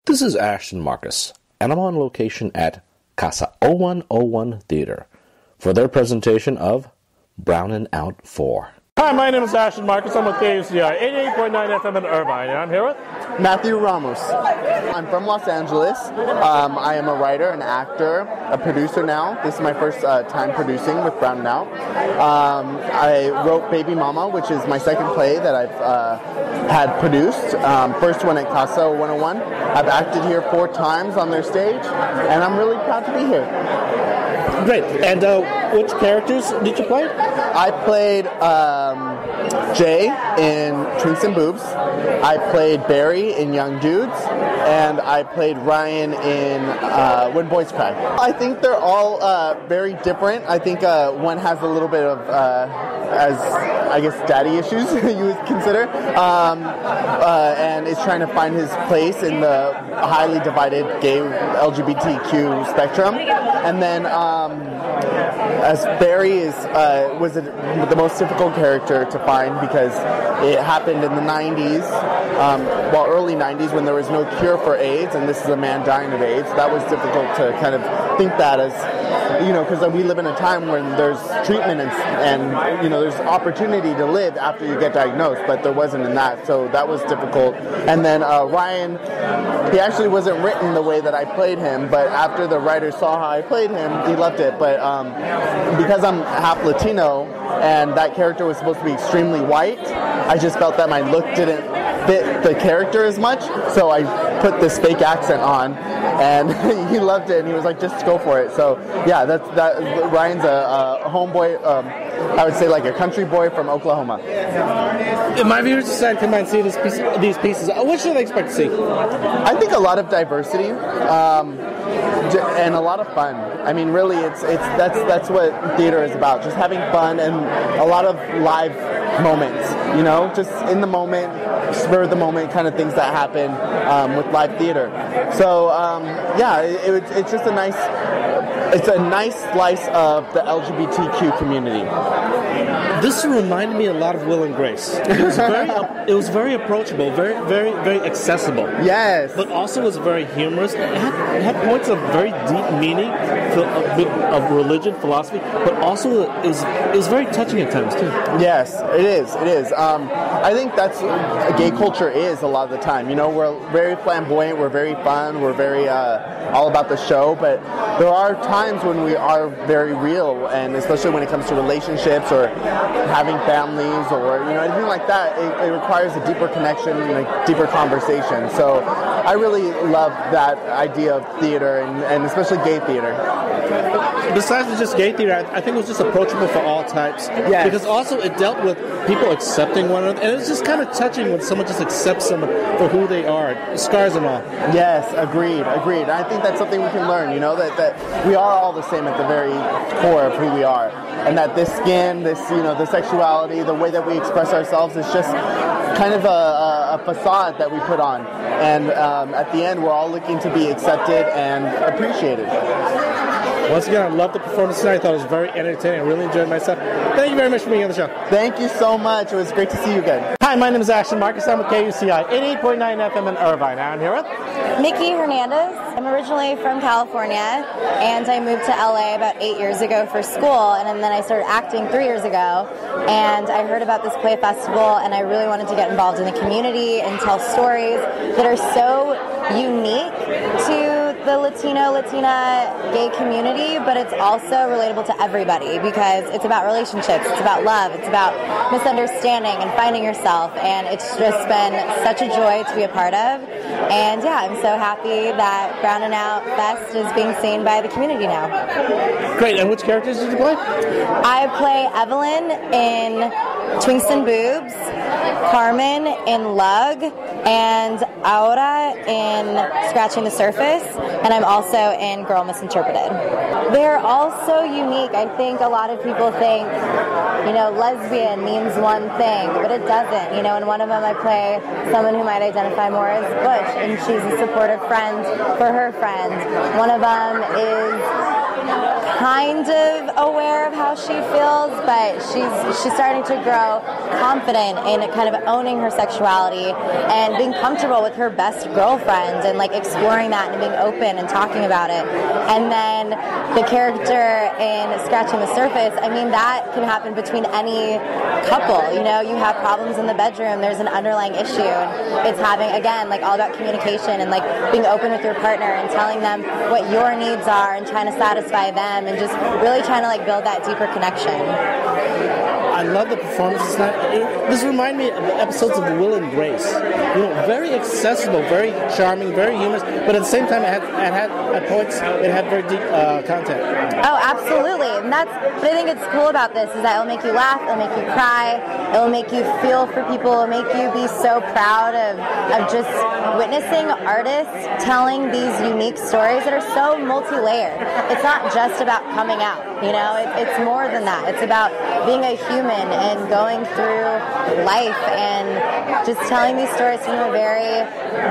This is Ashton Marcus, and I'm on location at Casa 0101 Theater for their presentation of Brownin' Out 4. Hi, my name is Ashton Marcus. I'm with KUCI 88.9 FM in Irvine, and I'm here with Matthew Ramos. I'm from Los Angeles. I am a writer, an actor, a producer now. This is my first time producing with Brownin' Out. I wrote Baby Mama, which is my second play that I've had produced. First one at Casa 101. I've acted here 4 times on their stage, and I'm really proud to be here. Great. And which characters did you play? I played Jay in Twinks and Boobs. I played Barry in Young Dudes. And I played Ryan in When Boys Cry. I think they're all very different. I think one has a little bit of, as I guess, daddy issues, you would consider. And is trying to find his place in the highly divided gay LGBTQ spectrum. And then as Barry was the most difficult character to find because it happened in the 90s, early 90s when there was no cure for AIDS, and this is a man dying of AIDS. That was difficult to kind of think that as, because we live in a time when there's treatment and there's opportunity to live after you get diagnosed, but there wasn't in that, so that was difficult. And then Ryan, he actually wasn't written the way that I played him, but after the writer saw how I played him, he loved it. But because I'm half Latino and that character was supposed to be extremely white, I just felt that my look didn't fit the character as much, so I put this fake accent on, and he loved it, and he was like, just go for it. So yeah, Ryan's a homeboy, I would say like a country boy from Oklahoma. If my viewers decide to come and see these pieces, what should they expect to see? I think a lot of diversity, and a lot of fun. I mean, really, that's what theater is about, just having fun and a lot of live moments, just in the moment, spur of the moment kind of things that happen with live theater. So it's just a nice slice of the LGBTQ community. This reminded me a lot of Will and Grace. It was very approachable, very, very, very accessible. Yes. But also was very humorous. It had points of very deep meaning, of religion, philosophy, but also it was very touching at times too. Yes, it is. I think that's gay culture is a lot of the time. We're very flamboyant, we're very fun, we're very all about the show, but there are times when we are very real, and especially when it comes to relationships or having families or anything like that, it requires a deeper connection and a deeper conversation. So I really love that idea of theater, and especially gay theater. Besides just gay theater, I think it was just approachable for all types. Yes. Because also it dealt with people accepting one another, and it's just kind of touching when someone just accepts someone for who they are, scars and all. Yes, agreed. And I think that's something we can learn, that we are all the same at the very core of who we are. And that this skin, the sexuality, the way that we express ourselves is just kind of a facade that we put on. And at the end, we're all looking to be accepted and appreciated. Once again, I loved the performance tonight. I thought it was very entertaining. I really enjoyed myself. Thank you very much for being on the show. Thank you so much. It was great to see you again. Hi, my name is Ashton Marcus. I'm with KUCI 88.9 FM in Irvine. I'm here with Mikki, Hernandez. I'm originally from California, and I moved to LA about 8 years ago for school, and then I started acting 3 years ago, and I heard about this play festival, and I really wanted to get involved in the community and tell stories that are so unique to the Latina gay community, but it's also relatable to everybody because it's about relationships, it's about love, it's about misunderstanding and finding yourself, and it's just been such a joy to be a part of. And yeah, I'm so happy that Brownin' Out Fest is being seen by the community now. Great, and which characters did you play? I play Evelyn in Twinks and Boobs, Carmen in Lug, and Aura in Scratching the Surface, and I'm also in Girl Misinterpreted. They're all so unique. I think a lot of people think, lesbian means one thing, but it doesn't. In one of them I play someone who might identify more as butch, and she's a supportive friend for her friend. One of them is kind of aware of how she feels, but she's starting to grow confident in kind of owning her sexuality and being comfortable with her best girlfriend and like exploring that and being open and talking about it. And then the character in Scratching the Surface, I mean, that can happen between any couple. You know, you have problems in the bedroom, there's an underlying issue, and it's having, again, like all about communication and like being open with your partner and telling them what your needs are and trying to satisfy them and just really trying to like build that deeper connection. I love the performances. This reminds me of the episodes of Will and Grace. You know, very accessible, very charming, very humorous, but at the same time, it had at points, it had very deep content. Oh, absolutely. And that's what I think it's cool about this is that it'll make you laugh, it'll make you cry, it'll make you feel for people, it'll make you be so proud of just witnessing artists telling these unique stories that are so multi-layered. It's not just about coming out, you know, it's more than that. It's about being a human and going through life and just telling these stories from a very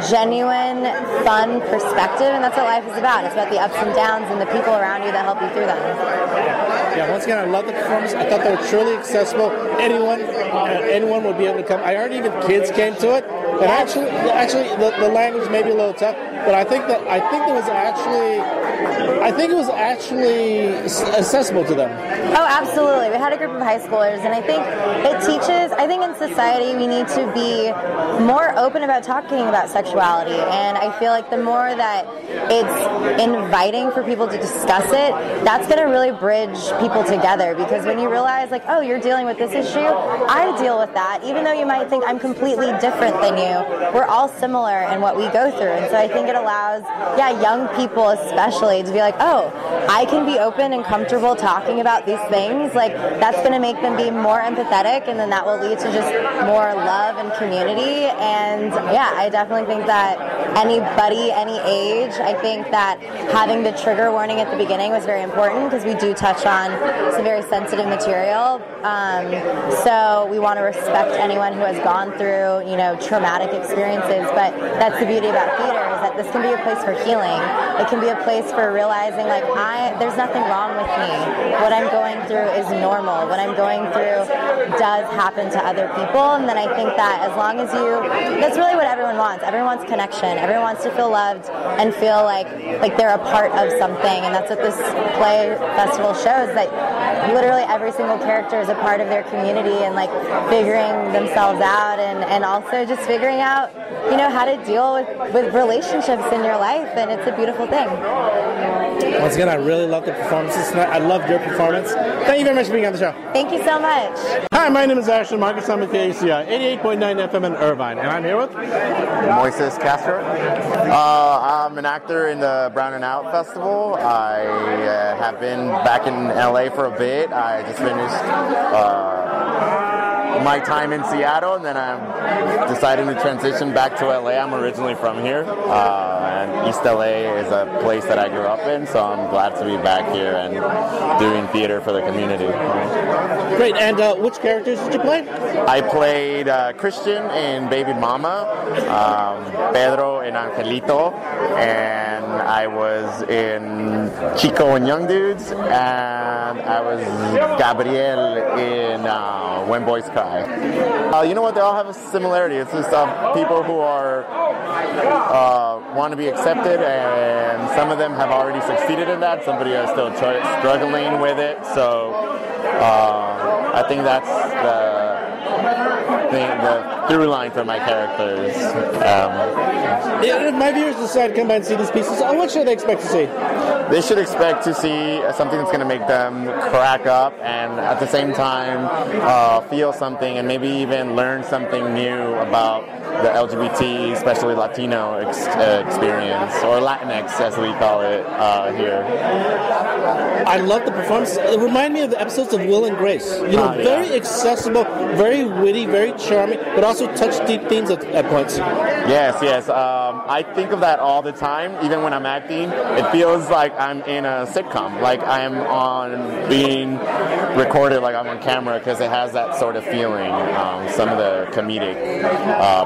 genuine, fun perspective, and that's what life is about. It's about the ups and downs and the people around you that help you through them. Yeah, once again, I love the performance. I thought they were truly accessible. Anyone would be able to come. I heard even kids came to it. And actually, the language may be a little tough, but I think it was actually accessible to them. Oh, absolutely. We had a group of high schoolers, and I think it teaches. I think in society we need to be more open about talking about sexuality, and I feel like the more that it's inviting for people to discuss it, that's going to really bridge people together. Because when you realize, like, oh, you're dealing with this issue, I deal with that, even though you might think I'm completely different than you. We're all similar in what we go through, and so I think it allows, young people especially to be like, oh, I can be open and comfortable talking about these things. Like, that's going to make them be more empathetic, and then that will lead to just more love and community. And yeah, I definitely think that anybody, any age, I think that having the trigger warning at the beginning was very important because we do touch on some very sensitive material. So we want to respect anyone who has gone through, traumatic experiences, but that's the beauty about theater is that this can be a place for healing. It can be a place for realizing, like, there's nothing wrong with me. What I'm going through is normal. What I'm going through does happen to other people, and then I think that as long as that's really what everyone wants. Everyone wants connection. Everyone wants to feel loved and feel like they're a part of something, and that's what this play festival shows, that literally every single character is a part of their community and like figuring themselves out and also just figuring out, how to deal with relationships in your life, and it's a beautiful thing. Once again, I really love the performances tonight. I loved your performance. Thank you very much for being on the show. Thank you so much. Hi, my name is Ashton Marcus. I'm at KACI 88.9 FM in Irvine, and I'm here with Moises, Castro. I'm an actor in the Brown and Out Festival. I have been back in LA for a bit. I just finished my time in Seattle, and then I'm deciding to transition back to LA. I'm originally from here, and East LA is a place that I grew up in, so I'm glad to be back here and doing theater for the community. Great, and which characters did you play? I played Christian in Baby Mama, Pedro in Angelito, and I was in Chico and Young Dudes, and I was Gabriel in When Boys Cry. You know what? They all have a similarity. It's just people who are want to be accepted, and some of them have already succeeded in that. Somebody are still struggling with it. So I think that's the through line for my characters. If my viewers decide to come by and see these pieces, what should they expect to see? They should expect to see something that's going to make them crack up and at the same time feel something and maybe even learn something new about the LGBT, especially Latino experience, or Latinx as we call it here. I love the performance. It reminded me of the episodes of Will and Grace. Very accessible, very witty, very charming, but also touch deep themes at points. Yes, yes. I think of that all the time, even when I'm acting. It feels like I'm in a sitcom, like I'm on being recorded, like I'm on camera, because it has that sort of feeling. Some of the comedic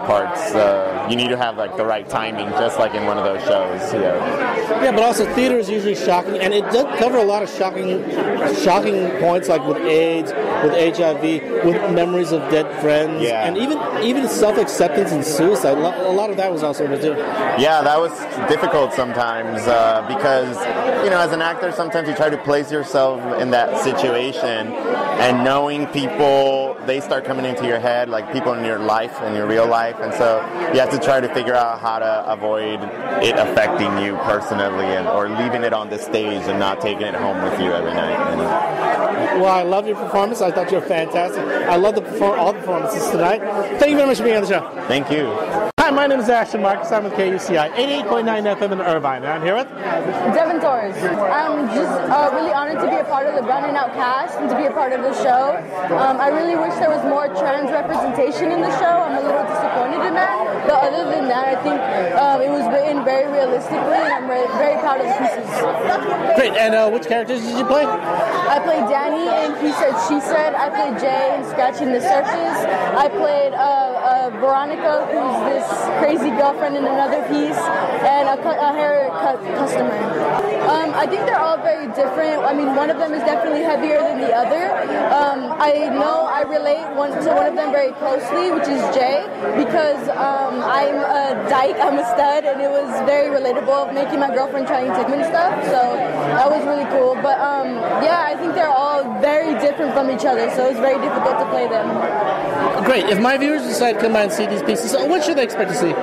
parts, you need to have like the right timing, just like in one of those shows. Yeah, but also theater is usually shocking, and it does cover a lot of shocking points, like with AIDS, with HIV, with memories of dead friends, and even self-acceptance and suicide. A lot of that was also in it too. Yeah, that was difficult sometimes because, as an actor, sometimes you try to place yourself in that situation, and knowing people, they start coming into your head, like people in your life, in your real life, and so you have to try to figure out how to avoid it affecting you personally, or leaving it on the stage and not taking it home with you every night. Well, I love your performance. I thought you were fantastic. I love all the performances tonight. Thank you very much for being on the show. Thank you. Hi, my name is Ashton Marcus. I'm with KUCI 88.9 FM in Irvine, and I'm here with Devan Torres. I'm just really honored to be a part of the Brown and Out cast and to be a part of the show. I really wish there was more trans representation in the show. I'm a little disappointed in that, but other than that, I think it was written very realistically, and I'm very proud of the pieces. Great, and which characters did you play? I played Danny in He Said, She Said. I played Jay in Scratching the Surface. I played Veronica, who's this crazy girlfriend in another piece, and a haircut customer. I think they're all very different. I mean, one of them is definitely heavier than the other. I know I relate to one of them very closely, which is Jay, because I'm a dyke, I'm a stud, and it was very relatable making my girlfriend trying to take me and stuff, so that was really cool. But yeah, I think they're all very different from each other, so it's very difficult to play them. Great. If my viewers decide to come by and see these pieces, what should they expect to see?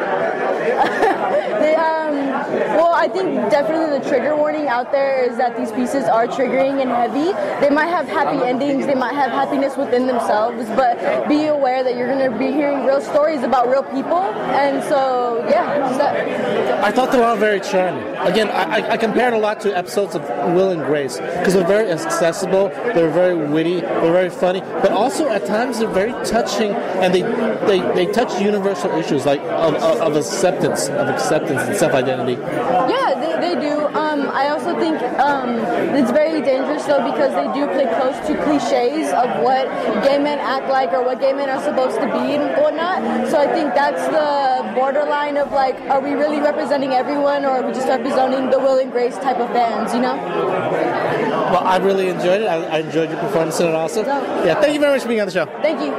Well, I think definitely the trigger warning out there is that these pieces are triggering and heavy. They might have happy endings, they might have happiness within themselves, but be aware that you're going to be hearing real stories about real people, and so, yeah, just that. I thought they were all very charming. Again, I compared a lot to episodes of Will and Grace, because they're very accessible, they're very witty, they're very funny, but also at times they're very touching, and they touch universal issues like of acceptance and self-identity. Yeah, they do. I also think it's very dangerous though, because they do play close to cliches of what gay men act like or what gay men are supposed to be and whatnot. So I think that's the borderline of like, are we really representing everyone, or are we just representing the Will and Grace type of fans, Well, I really enjoyed it. I enjoyed your performance in it also. Yeah, thank you very much for being on the show. Thank you.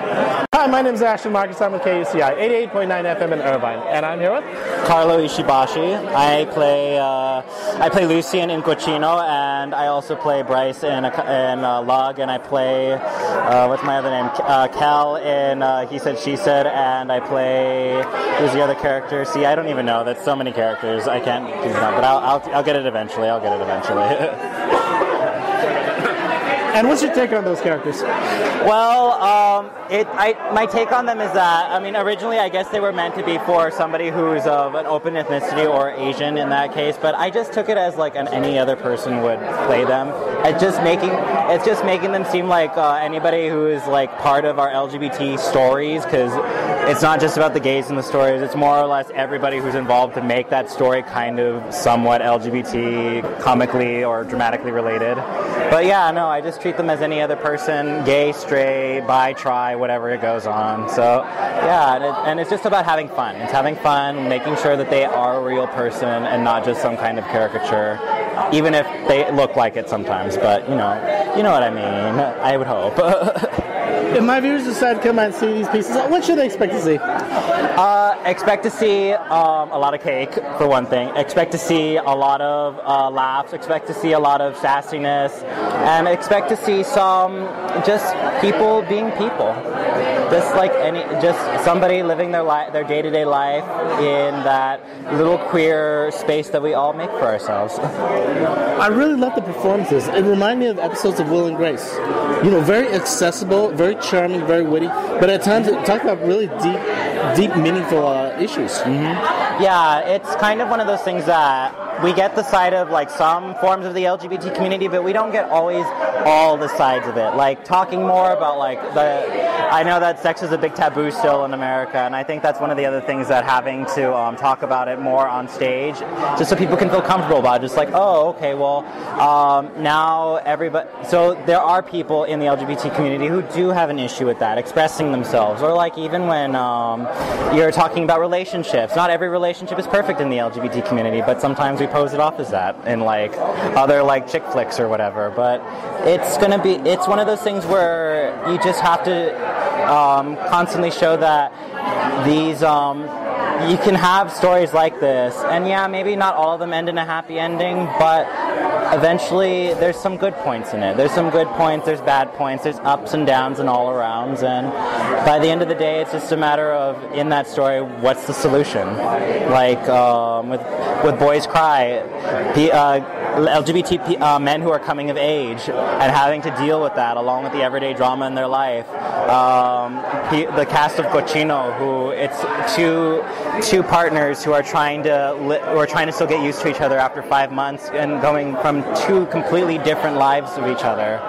Hi, my name is Ashton Marcus. I'm with KUCI 88.9 FM in Irvine, and I'm here with Karlo Ishibashi. I play Lucian in Cochino, and I also play Bryce in Lug, and I play what's my other name? Cal in He Said, She Said, and I play who's the other character? See, I don't even know. That's so many characters. I can't keep it up, but I'll get it eventually. And what's your take on those characters? Well, my take on them is that, I mean, originally I guess they were meant to be for somebody who's of an open ethnicity or Asian in that case, but I just took it as like any other person would play them. It's just making them seem like anybody who is like part of our LGBT stories, because it's not just about the gays in the stories, it's more or less everybody who's involved to make that story kind of somewhat LGBT, comically or dramatically related. But yeah, no, I just treat them as any other person, gay, straight, bi, tri, whatever it goes on. So yeah, and it's just about having fun. It's having fun, making sure that they are a real person and not just some kind of caricature, even if they look like it sometimes. But you know what I mean. I would hope. If my viewers decide to come out and see these pieces, what should they expect to see? Expect to see a lot of cake, for one thing. Expect to see a lot of laughs. Expect to see a lot of sassiness. And expect to see some just people being people. Just somebody living their day-to-day life in that little queer space that we all make for ourselves. I really love the performances. It reminded me of episodes of Will and Grace. Very accessible, very charming, very witty, but at times it talked about really deep, meaningful issues. Mm-hmm. Yeah, it's kind of one of those things that we get the side of like some forms of the LGBT community, but we don't get always all the sides of it. Like talking more about like I know that sex is a big taboo still in America, and I think that's one of the other things that having to talk about it more on stage, just so people can feel comfortable about it. Just like, oh, okay, well, now everybody. So there are people in the LGBT community who do have an issue with that, expressing themselves, or like even when you're talking about relationships. Not every relationship is perfect in the LGBT community, but sometimes we pose it off as that in like other like chick flicks or whatever. But it's one of those things where you just have to constantly show that these you can have stories like this, and yeah, maybe not all of them end in a happy ending, but eventually there's some good points in it. There's some good points, there's bad points, there's ups and downs and all arounds, and by the end of the day, it's just a matter of, in that story, what's the solution? Like with Boys Cry, LGBT men who are coming of age and having to deal with that along with the everyday drama in their life. The cast of Cochino, who it's two partners who are trying to still get used to each other after 5 months and going from two completely different lives of each other.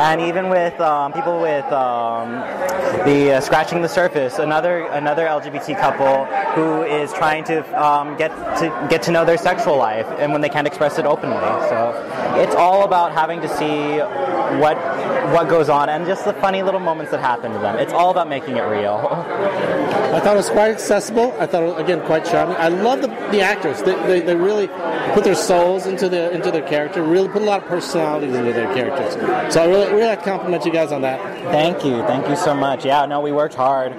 And even with people with the Scratching the Surface, another LGBT couple who is trying to get to know their sexual life, and when they can't express it openly. So it's all about having to see what goes on and just the funny little moments that happen to them. It's all about making it real. I thought it was quite accessible. I thought it was, again, quite charming. I love the actors. They really put their souls into their character, really put a lot of personalities into their characters. So I really compliment you guys on that. Thank you so much. Yeah, no, we worked hard. We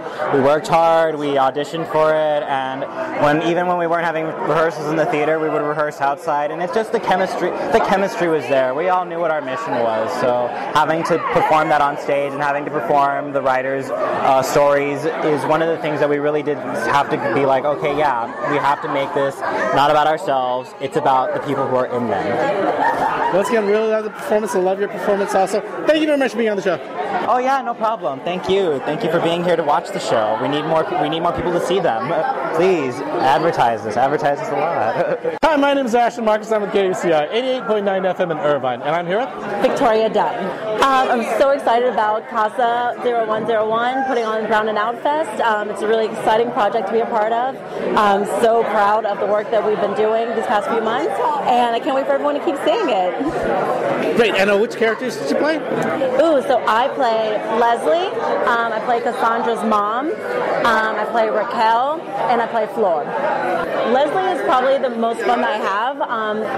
auditioned for it, and even when we weren't having rehearsals in the theater, we would rehearse outside, and it's just the chemistry was there. We all knew what our mission was, so having to perform that on stage and having to perform the writers' stories is one of the things that we really did have to be like, okay, yeah, we have to make this not about ourselves, it's about the people who are in them. Once again, really love the performance. I love your performance also. Thank you very much for being on the show. Oh yeah, no problem. Thank you for being here to watch the show. We need more people to see them. Please advertise this a lot. Hi, my name is Ashton Marcus. I'm with KUCI 88.9 FM in Irvine, and I'm here with Victoria Dunn. I'm so excited about Casa 0101 putting on Brown and Out Fest. It's a really exciting project to be a part of. I'm so proud of the work that we've been doing these past few months, and I can't wait for everyone to keep seeing it. Great. And which characters did you play? Ooh, so I play Leslie, I play Cassandra's mom, I play Raquel, and I play Flor. Leslie is probably the most fun that I have.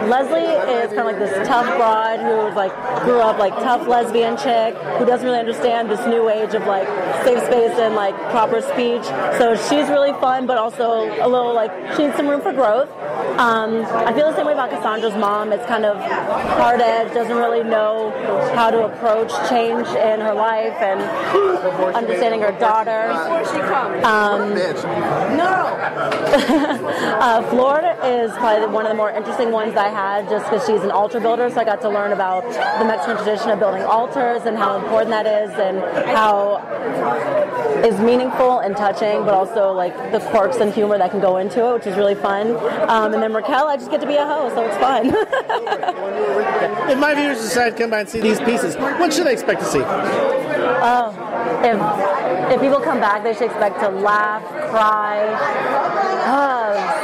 Leslie is kind of like this tough broad who like grew up like tough lesbian chick who doesn't really understand this new age of like safe space and like proper speech. So she's really fun, but also a little like she needs some room for growth. I feel the same way about Cassandra's mom. It's kind of hard edge, doesn't really know how to approach change in her life and understanding her daughter. Florida is probably one of the more interesting ones that I had just because she's an altar builder, so I got to learn about the Mexican tradition of building altars and how important that is and how is meaningful and touching, but also like the quirks and humor that can go into it, which is really fun. And then Raquel, I just get to be a host, so it's fun. If my viewers decide to come by and see these pieces, what should they expect to see? If people come back, they should expect to laugh, cry,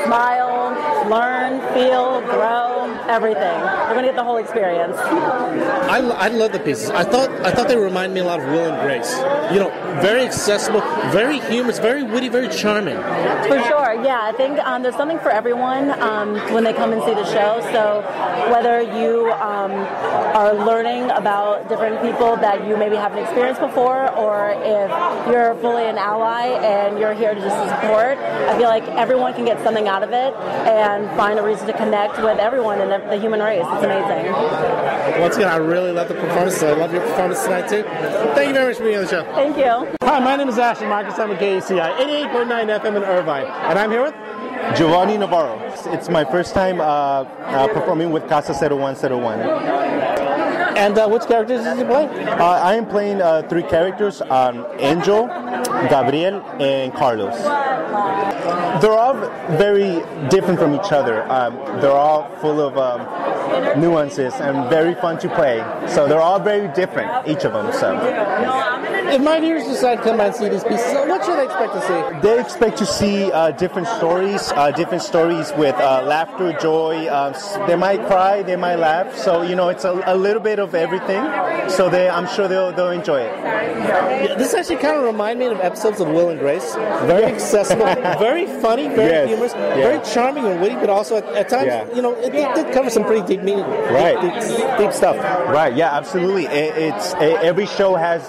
smile, learn, feel, grow, everything. They're going to get the whole experience. I love the pieces. I thought they remind me a lot of Will and Grace. You know, very accessible, very humorous, very witty, very charming. For sure, yeah. I think there's something for everyone when they come and see the show. So whether you are learning about different people that you maybe haven't experienced before, or if you're fully an ally and you're here to just support, I feel like everyone can get something out of it and find a reason to connect with everyone in the human race. It's amazing. Once again, I really love the performance. I love your performance tonight, too. Thank you very much for being on the show. Thank you. Hi, my name is Ashton Marcus. I'm with KUCI 88.9 FM in Irvine, and I'm here with Giovanni Navarro. It's my first time performing with Casa 0101. And which characters did you play? I am playing 3 characters, Angel, Gabriel, and Carlos. They're all very different from each other. They're all full of nuances and very fun to play. So they're all very different, each of them. So, if my viewers decide to come by and see these pieces, what should they expect to see? They expect to see different stories with laughter, joy. They might cry, they might laugh. So it's a little bit of everything. So I'm sure they'll enjoy it. Yeah, this actually kind of reminds me of episodes of Will and Grace. Very accessible, very funny, very humorous, very charming and witty, but also at times, it did cover some pretty deep meaning, deep stuff. Right. Yeah. Absolutely. Every show has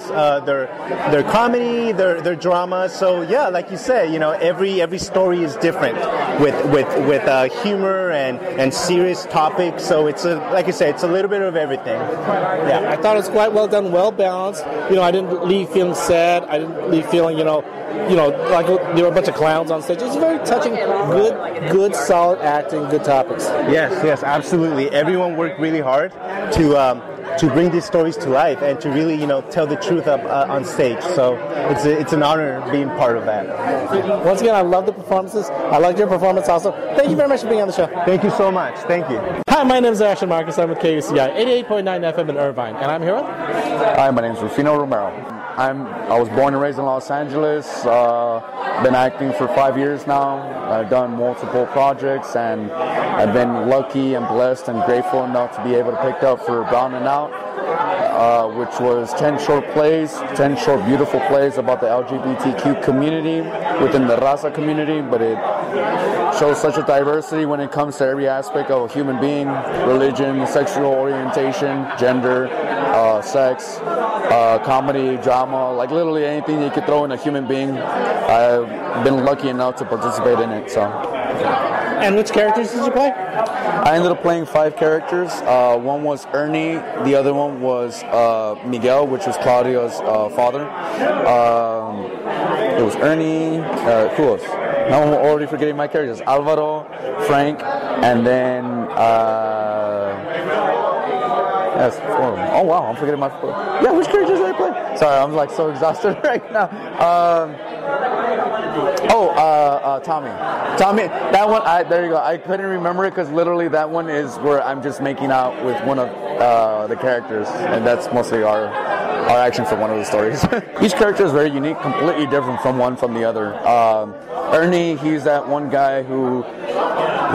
their comedy, their drama. So yeah, like you said, every story is different with humor and serious topics. So it's like I said, it's a little bit of everything. Yeah. I thought it was quite well done, well balanced. I didn't leave feeling sad. I didn't leave feeling, like there were a bunch of clowns on stage. It was very touching, good, solid acting, good topics. Yes, absolutely. Everyone worked really hard to bring these stories to life and to really, tell the truth up on stage. So it's an honor being part of that. Once again, I love the performances. I liked your performance also. Thank you very much for being on the show. Thank you so much. Thank you. Hi, my name is Ashton Marcus. I'm with KUCI 88.9 FM in Irvine, and I'm here with... Hi, my name is Rufino Romero. I was born and raised in Los Angeles. Been acting for 5 years now. I've done multiple projects, and I've been lucky and blessed and grateful enough to be able to pick up for Brown and Out, which was 10 short plays, 10 short beautiful plays about the LGBTQ community within the Raza community, but it shows such a diversity when it comes to every aspect of a human being: religion, sexual orientation, gender, sex, comedy, drama, like literally anything you could throw in a human being. I've been lucky enough to participate in it. So. And which characters did you play? I ended up playing 5 characters. One was Ernie, the other one was Miguel, which was Claudia's father. It was Ernie, who else? Now I'm already forgetting my characters. Alvaro, Frank, and then... yes, 4 of them. Oh wow, I'm forgetting my... Yeah, which characters did I play? Sorry, I'm like so exhausted right now. Tommy, that one, there you go. I couldn't remember it because literally that one is where I'm just making out with one of the characters, and that's mostly our action for one of the stories. Each character is very unique, completely different from the other. Ernie, he's that one guy who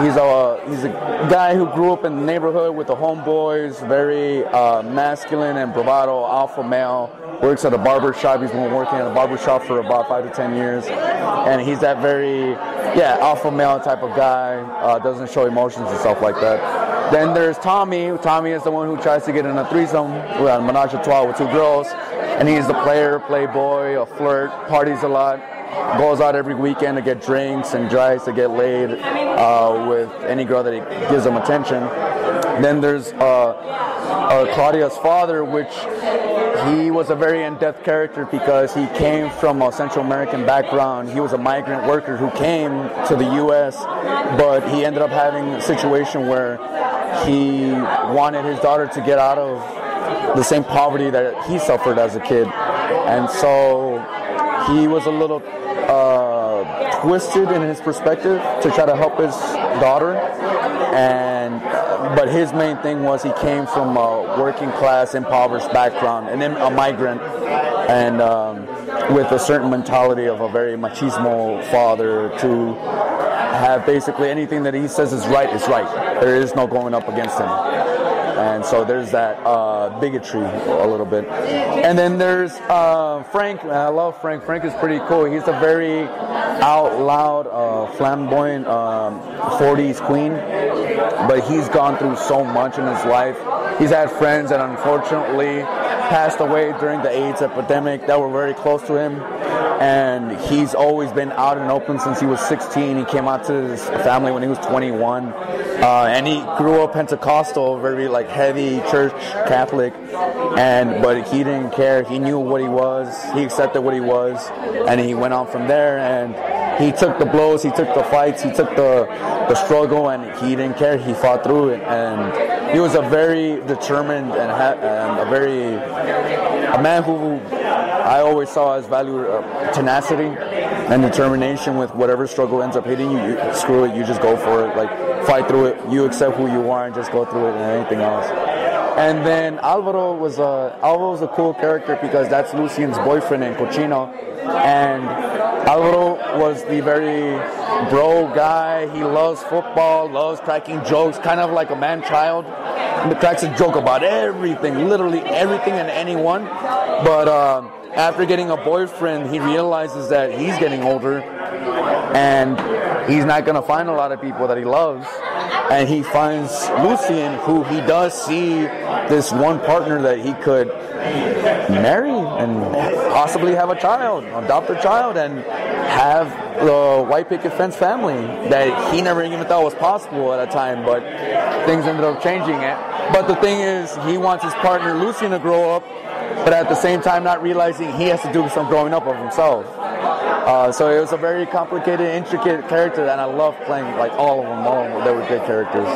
he's a guy who grew up in the neighborhood with the homeboys, very masculine and bravado, alpha male. Works at a barber shop. He's been working at a barber shop for about 5 to 10 years, and he's that very alpha male type of guy. Doesn't show emotions and stuff like that. Then there's Tommy. Tommy is the one who tries to get in a threesome, a menage a trois with 2 girls, and he's the player, playboy, a flirt, parties a lot, goes out every weekend to get drinks and tries to get laid with any girl that he gives him attention. Then there's Claudia's father, which he was a very in-depth character because he came from a Central American background. He was a migrant worker who came to the U.S., but he ended up having a situation where he wanted his daughter to get out of the same poverty that he suffered as a kid. And so he was a little twisted in his perspective to try to help his daughter. But his main thing was he came from a working class, impoverished background, and then a migrant, and with a certain mentality of a very machismo father to have basically anything that he says is right. There is no going up against him. And so there's that bigotry a little bit. And then there's Frank. I love Frank. Frank is pretty cool. He's a very out loud, flamboyant 40s queen. But he's gone through so much in his life. He's had friends that unfortunately passed away during the AIDS epidemic that were very close to him. And he's always been out and open since he was 16. He came out to his family when he was 21. And he grew up Pentecostal, very like heavy church Catholic. But he didn't care. He knew what he was. He accepted what he was. And he went on from there. And he took the blows, he took the fights, he took the struggle, and he didn't care. He fought through it. And he was a very determined and a man who I always saw as value tenacity and determination with whatever struggle ends up hitting you. Screw it, you just go for it. Like, fight through it. You accept who you are and just go through it and anything else. And then Alvaro was a cool character because that's Lucian's boyfriend in Cochino. And Alvaro was the very bro guy. He loves football, loves cracking jokes, kind of like a man-child. He cracks a joke about everything, literally everything and anyone. But after getting a boyfriend, he realizes that he's getting older and he's not going to find a lot of people that he loves. And he finds Lucian, who he does see this one partner that he could marry and possibly have a child, adopt a child, and have the white picket fence family that he never even thought was possible at a time, but things ended up changing it. But the thing is, he wants his partner Lucian to grow up, but at the same time not realizing he has to do some growing up of himself. So it was a very complicated, intricate character, and I love playing like all of them. They were good characters.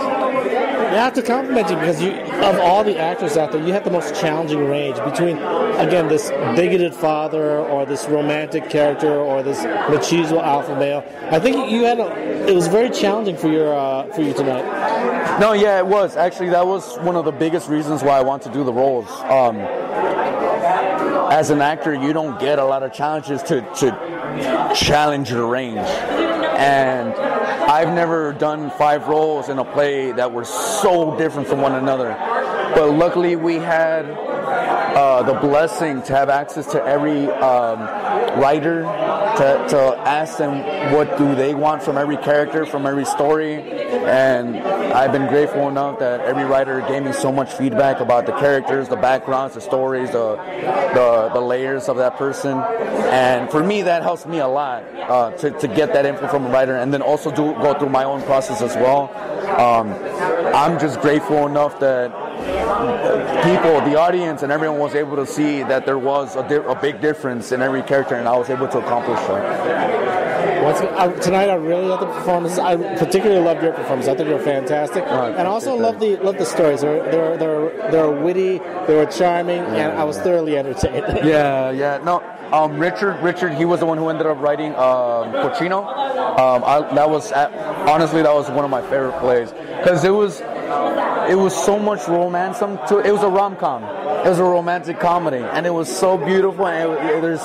You have to compliment you because of all the actors out there, you had the most challenging range between, again, this bigoted father or this romantic character or this machismo alpha male. I think it was very challenging for you tonight. No, yeah, it was. Actually, that was one of the biggest reasons why I want to do the roles. As an actor, you don't get a lot of challenges to challenge your range. And I've never done 5 roles in a play that were so different from one another. But luckily we had the blessing to have access to every writer to ask them what do they want from every character, from every story. And I've been grateful enough that every writer gave me so much feedback about the characters, the backgrounds, the stories, the layers of that person. And for me, that helps me a lot to get that info from a writer, and then also go through my own process as well. I'm just grateful enough that people, the audience, and everyone was able to see that there was a big difference in every character, and I was able to accomplish that. Tonight, I really love the performances. I particularly loved your performance. I think you were fantastic, and I also love the stories. They were witty, they were charming, and I was thoroughly entertained. Yeah. No, Richard, he was the one who ended up writing Cochino. Honestly, that was one of my favorite plays because it was so much romance to it. It was a rom-com. It was a romantic comedy, and it was so beautiful, and there's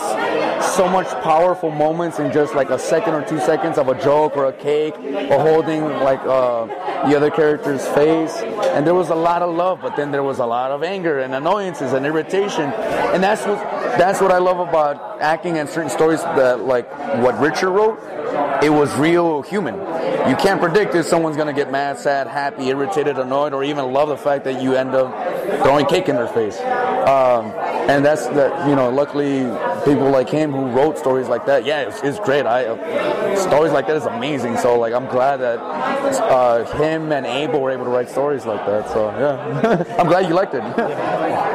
so much powerful moments in just like a second or 2 seconds of a joke or a cake or holding like the other character's face. And there was a lot of love, but then there was a lot of anger and annoyances and irritation. And that's what I love about acting and certain stories that, like what Richard wrote. It was real human. You can't predict if someone's going to get mad, sad, happy, irritated, annoyed, or even love the fact that you end up throwing cake in their face. And that's that. Luckily, people like him who wrote stories like that. Yeah, it's great. Stories like that is amazing. So I'm glad that him and Abel were able to write stories like that. So yeah, I'm glad you liked it.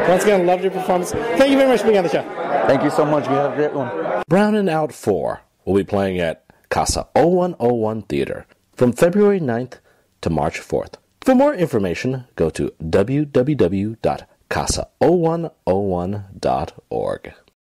Once again, loved your performance. Thank you very much for being on the show. Thank you so much. You have a great one. Brown and Out 4 will be playing at Casa 0101 Theater from February 9th to March 4th. For more information, go to www.casa0101.org.